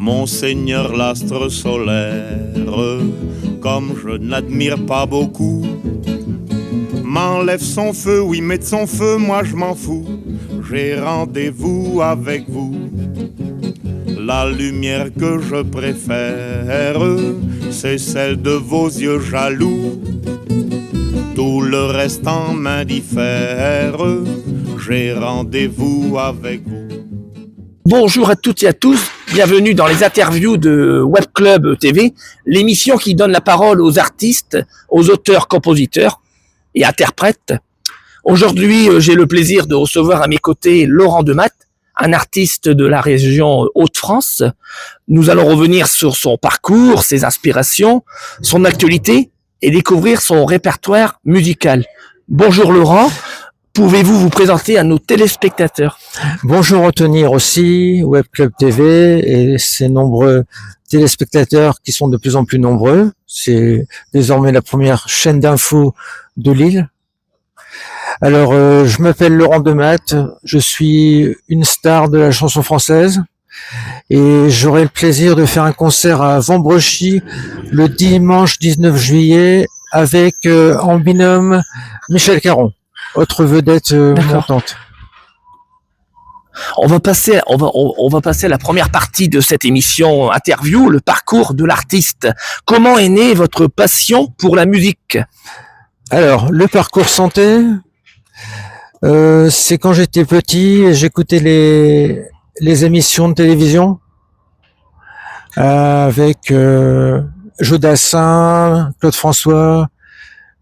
Monseigneur l'astre solaire, comme je n'admire pas beaucoup, m'enlève son feu, oui, met de son feu, moi je m'en fous. J'ai rendez-vous avec vous. La lumière que je préfère, c'est celle de vos yeux jaloux. Tout le reste en m'indiffère, j'ai rendez-vous avec vous. Bonjour à toutes et à tous, bienvenue dans les interviews de Web Club TV, l'émission qui donne la parole aux artistes, aux auteurs, compositeurs et interprètes. Aujourd'hui, j'ai le plaisir de recevoir à mes côtés Laurent Demat, un artiste de la région Hauts-de-France. Nous allons revenir sur son parcours, ses inspirations, son actualité et découvrir son répertoire musical. Bonjour Laurent, pouvez-vous vous présenter à nos téléspectateurs? Bonjour Anthony Rossi, Web Club TV et ses nombreux téléspectateurs qui sont de plus en plus nombreux. C'est désormais la première chaîne d'infos de Lille. Alors, je m'appelle Laurent Demat, je suis une star de la chanson française et j'aurai le plaisir de faire un concert à Vambrochy le dimanche 19 juillet avec en binôme Michel Caron, autre vedette montante. On va passer à la première partie de cette émission interview, le parcours de l'artiste. Comment est née votre passion pour la musique? Alors, le parcours santé, c'est quand j'étais petit, j'écoutais les émissions de télévision avec Jodassin, Claude François,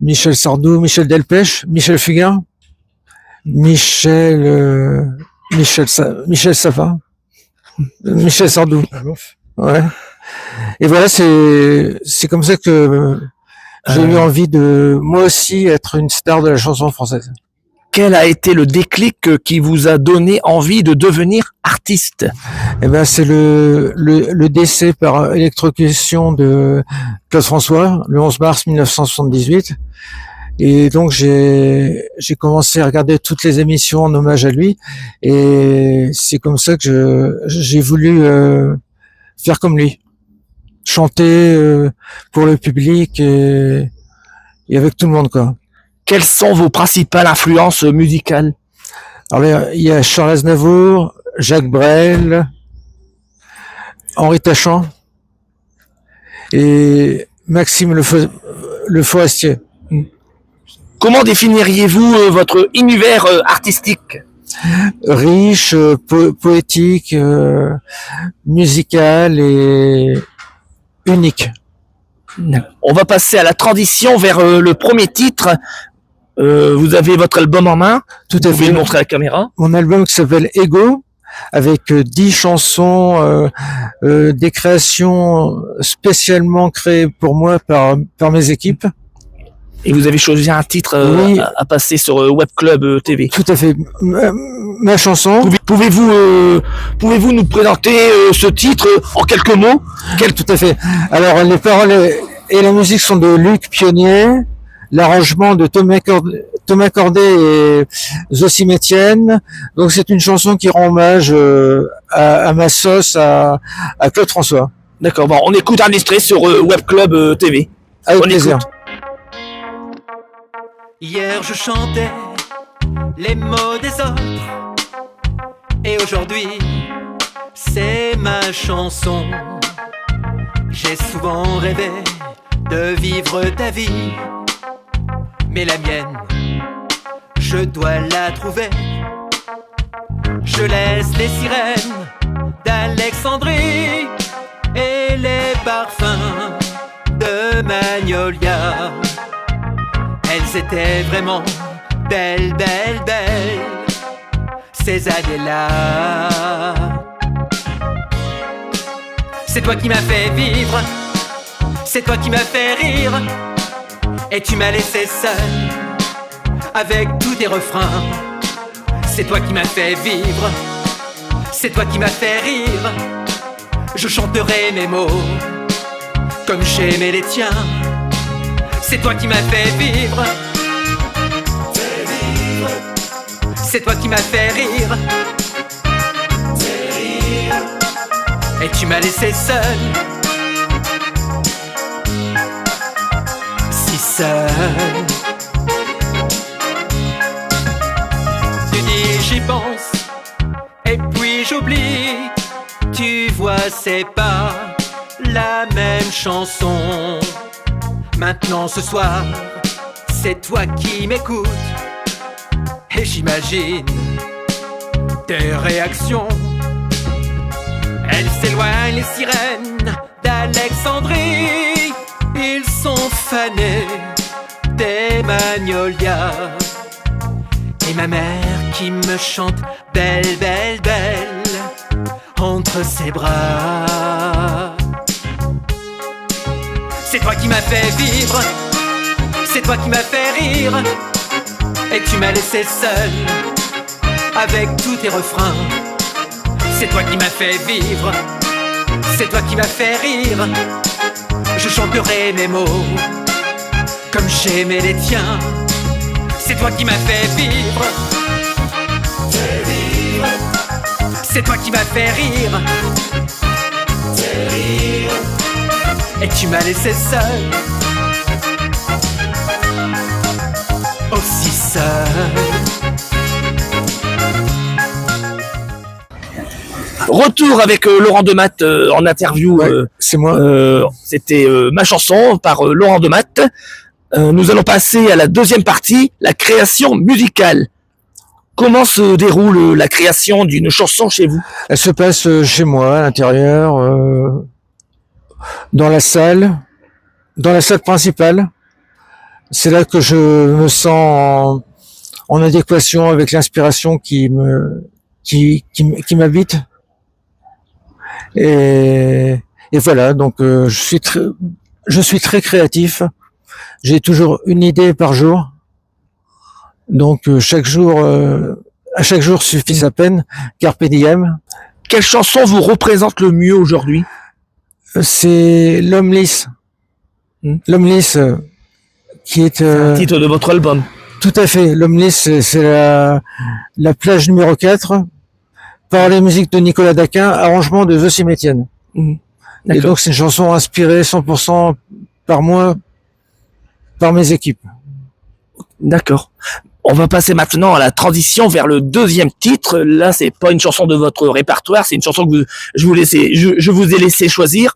Michel Sardou, Michel Delpech, Michel Fugain, Michel Safin, Michel Sardou. Ouais. Et voilà, c'est comme ça que j'ai eu envie de moi aussi être une star de la chanson française. Quel a été le déclic qui vous a donné envie de devenir artiste? Eh ben, c'est le décès par électrocution de Claude François, le 11 mars 1978. Et donc, j'ai commencé à regarder toutes les émissions en hommage à lui. Et c'est comme ça que j'ai voulu faire comme lui. Chanter pour le public et avec tout le monde, quoi. Quelles sont vos principales influences musicales? Alors, il y a Charles Aznavour, Jacques Brel, Henri Tachant et Maxime Le Forestier. Comment définiriez-vous votre univers artistique? Riche, poétique, musical et unique. On va passer à la transition vers le premier titre. Vous avez votre album en main. Tout à fait. Vous pouvez le montrer à la caméra. Mon album qui s'appelle Ego, avec 10 chansons, des créations spécialement créées pour moi par mes équipes. Et vous avez choisi un titre oui. à passer sur Web Club TV. Tout à fait. Ma chanson. Pouvez-vous nous présenter ce titre en quelques mots? Tout à fait. Alors, les paroles et la musique sont de Luc Pionnier, l'arrangement de Thomas Corday et Zossim Etienne. Donc, c'est une chanson qui rend hommage à ma sauce, à Claude François. D'accord. Bon, on écoute un extrait sur Web Club TV. Avec plaisir. Écoute. Hier je chantais les mots des autres et aujourd'hui c'est ma chanson. J'ai souvent rêvé de vivre ta vie, mais la mienne, je dois la trouver. Je laisse les sirènes d'Alexandrie et les parfums de Magnolia. Elles étaient vraiment belles, belles, belles, ces années-là. C'est toi qui m'as fait vivre, c'est toi qui m'as fait rire, et tu m'as laissé seul avec tous tes refrains. C'est toi qui m'as fait vivre, c'est toi qui m'as fait rire. Je chanterai mes mots comme j'aimais les tiens. C'est toi qui m'as fait vivre. C'est toi qui m'as fait rire. et tu m'as laissé seul. Si seul. Tu dis j'y pense, et puis j'oublie. Tu vois c'est pas la même chanson. Maintenant ce soir, c'est toi qui m'écoutes. Et j'imagine tes réactions. Elles s'éloignent, les sirènes d'Alexandrie. Ils sont fanés des magnolias. Et ma mère qui me chante belle, belle, belle entre ses bras. C'est toi qui m'as fait vivre, c'est toi qui m'as fait rire, et tu m'as laissé seul avec tous tes refrains. C'est toi qui m'as fait vivre, c'est toi qui m'as fait rire. Je chanterai mes mots comme j'aimais les tiens. C'est toi qui m'as fait vivre, c'est toi qui m'as fait rire, et tu m'as laissé seul, aussi seul. Retour avec Laurent Dematte en interview. Ouais, c'est moi. C'était ma chanson par Laurent Dematte. Nous allons passer à la deuxième partie, la création musicale. Comment se déroule la création d'une chanson chez vous? Elle se passe chez moi, à l'intérieur, dans la salle principale. C'est là que je me sens en adéquation avec l'inspiration qui m'habite. Et voilà, donc je suis très créatif. J'ai toujours une idée par jour. Donc à chaque jour suffit sa peine. Carpe diem. Quelle chanson vous représente le mieux aujourd'hui? C'est L'homme lisse. L'homme lisse, qui est Le titre de votre album. tout à fait. L'homme lisse, c'est la plage numéro 4, par les musiques de Nicolas Daquin, arrangement de Zossim Etienne. Et donc c'est une chanson inspirée 100% par moi, par mes équipes. D'accord. On va passer maintenant à la transition vers le deuxième titre. Là, c'est pas une chanson de votre répertoire, c'est une chanson que je vous ai laissé choisir.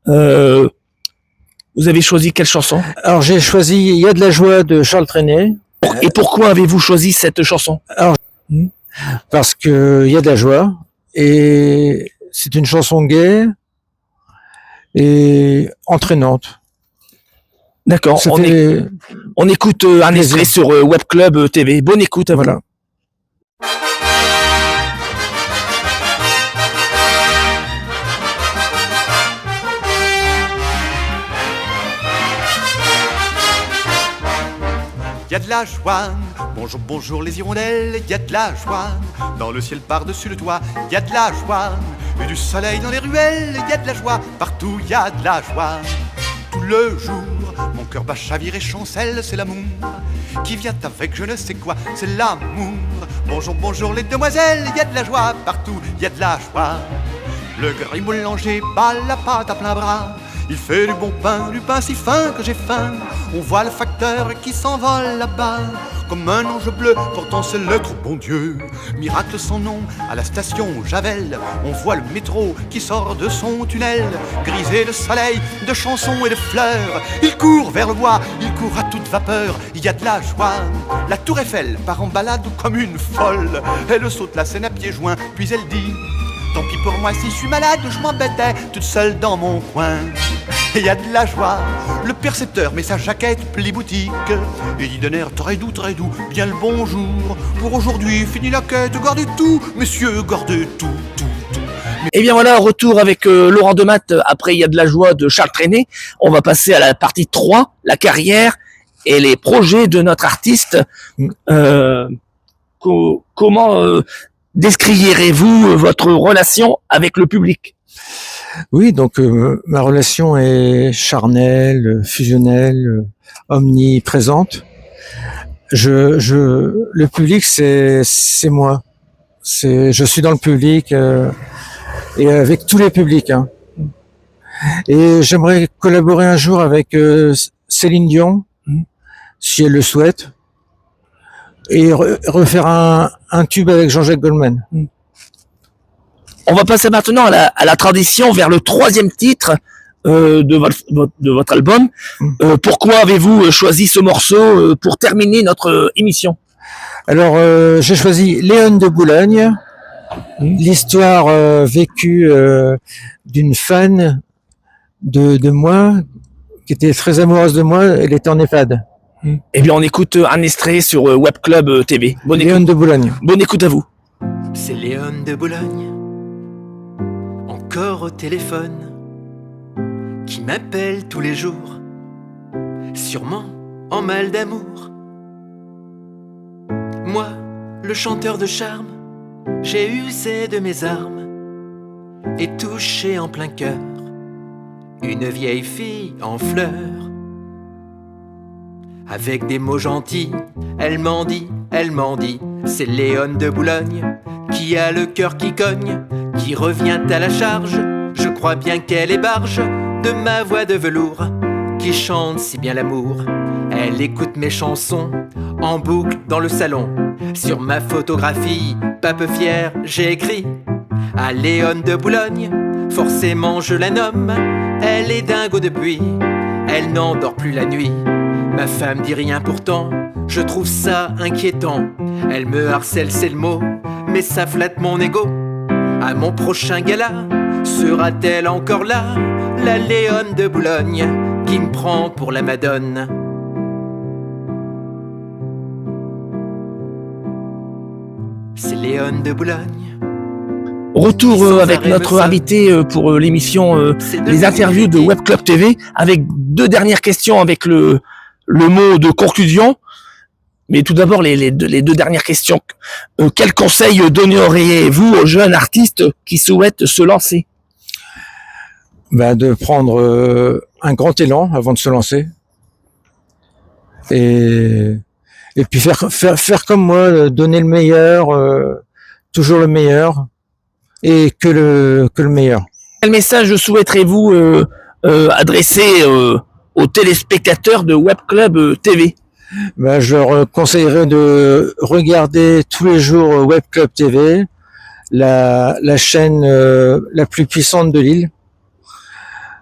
Vous avez choisi quelle chanson? Alors j'ai choisi Il y a de la joie de Charles Trenet. Et pourquoi avez-vous choisi cette chanson? Parce que il y a de la joie et c'est une chanson gaie et entraînante. D'accord. On écoute un extrait sur Web Club TV. Bonne écoute à vous. Voilà. Y a de la joie, bonjour, bonjour les hirondelles, y a de la joie, dans le ciel par-dessus le toit, y a de la joie, et du soleil dans les ruelles, y a de la joie, partout y a de la joie. Tout le jour, mon cœur bat chavire et chancelle, c'est l'amour qui vient avec je ne sais quoi, c'est l'amour. Bonjour, bonjour les demoiselles, y a de la joie, partout y a de la joie. Le gris boulanger bat la pâte à plein bras. Il fait du bon pain si fin que j'ai faim. On voit le facteur qui s'envole là-bas, comme un ange bleu, pourtant c'est le trop bon Dieu. Miracle sans nom, à la station Javel, on voit le métro qui sort de son tunnel, grisé de soleil, de chansons et de fleurs. Il court vers le bois, il court à toute vapeur, il y a de la joie. La tour Eiffel part en balade comme une folle. Elle saute la Seine à pieds joints, puis elle dit: tant pis pour moi si je suis malade, je m'embêtais toute seule dans mon coin. Et y a de la joie, le percepteur met sa jaquette pli boutique et dit d'un air très doux, bien le bonjour. Pour aujourd'hui, fini la quête, gardez tout, messieurs, gardez tout. Et bien voilà, retour avec Laurent Dematte, après Il y a de la joie de Charles Trenet. On va passer à la partie 3, la carrière et les projets de notre artiste. Comment décrirez-vous votre relation avec le public? Oui, donc ma relation est charnelle, fusionnelle, omniprésente. Le public, c'est moi. Je suis dans le public et avec tous les publics. Hein. Et j'aimerais collaborer un jour avec Céline Dion, si elle le souhaite, et refaire un tube avec Jean-Jacques Goldman. On va passer maintenant à la tradition vers le 3e titre de votre album. Pourquoi avez-vous choisi ce morceau pour terminer notre émission? Alors, j'ai choisi Léon de Boulogne, l'histoire vécue d'une fan de moi, qui était très amoureuse de moi. Elle était en EHPAD. Eh bien, on écoute un extrait sur Web Club TV. Bonne Léon écoute. de Boulogne. Bonne écoute à vous. C'est Léon de Boulogne, encore au téléphone, qui m'appelle tous les jours, sûrement en mal d'amour. Moi, le chanteur de charme, j'ai usé de mes armes et touché en plein cœur une vieille fille en fleurs. Avec des mots gentils, elle m'en dit, c'est Léon de Boulogne qui a le cœur qui cogne, qui revient à la charge. Je crois bien qu'elle est barge de ma voix de velours, qui chante si bien l'amour. Elle écoute mes chansons en boucle dans le salon. Sur ma photographie, pas peu fier, j'ai écrit à Léon de Boulogne, forcément je la nomme. Elle est dingo depuis, elle n'endort plus la nuit. Ma femme dit rien pourtant, je trouve ça inquiétant. Elle me harcèle, c'est le mot, mais ça flatte mon ego. À mon prochain gala, sera-t-elle encore là, la Léon de Boulogne, qui me prend pour la Madone? C'est Léon de Boulogne. Retour avec notre invité pour l'émission Les interviews de Web Club TV, avec 2 dernières questions avec le mot de conclusion. Mais tout d'abord, les 2 dernières questions. Quel conseil donneriez-vous aux jeunes artistes qui souhaitent se lancer? De prendre un grand élan avant de se lancer. Et puis faire comme moi, donner le meilleur, toujours le meilleur, et que le meilleur. Quel message souhaiterez-vous adresser aux téléspectateurs de Web Club TV? Je leur conseillerais de regarder tous les jours Web Club TV, la chaîne la plus puissante de l'île,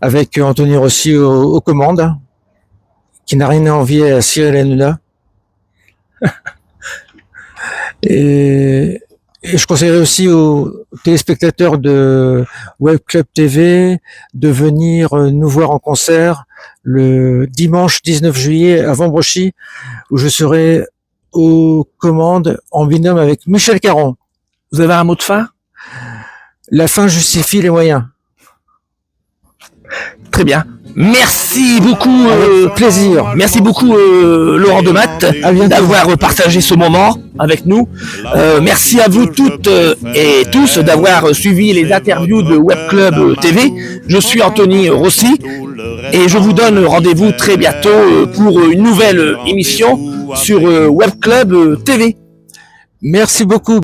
avec Anthony Rossi aux commandes, qui n'a rien à envier à Cyril Hanouna. Et je conseillerais aussi aux téléspectateurs de Web Club TV de venir nous voir en concert le dimanche 19 juillet à Vambrochy, où je serai aux commandes en binôme avec Michel Caron. Vous avez un mot de fin? La fin justifie les moyens. Très bien. Merci beaucoup, plaisir. Merci beaucoup, Laurent Demat, d'avoir partagé ce moment avec nous. Merci à vous toutes et tous d'avoir suivi les interviews de Web Club TV. Je suis Anthony Rossi et je vous donne rendez-vous très bientôt pour une nouvelle émission sur Web Club TV. Merci beaucoup.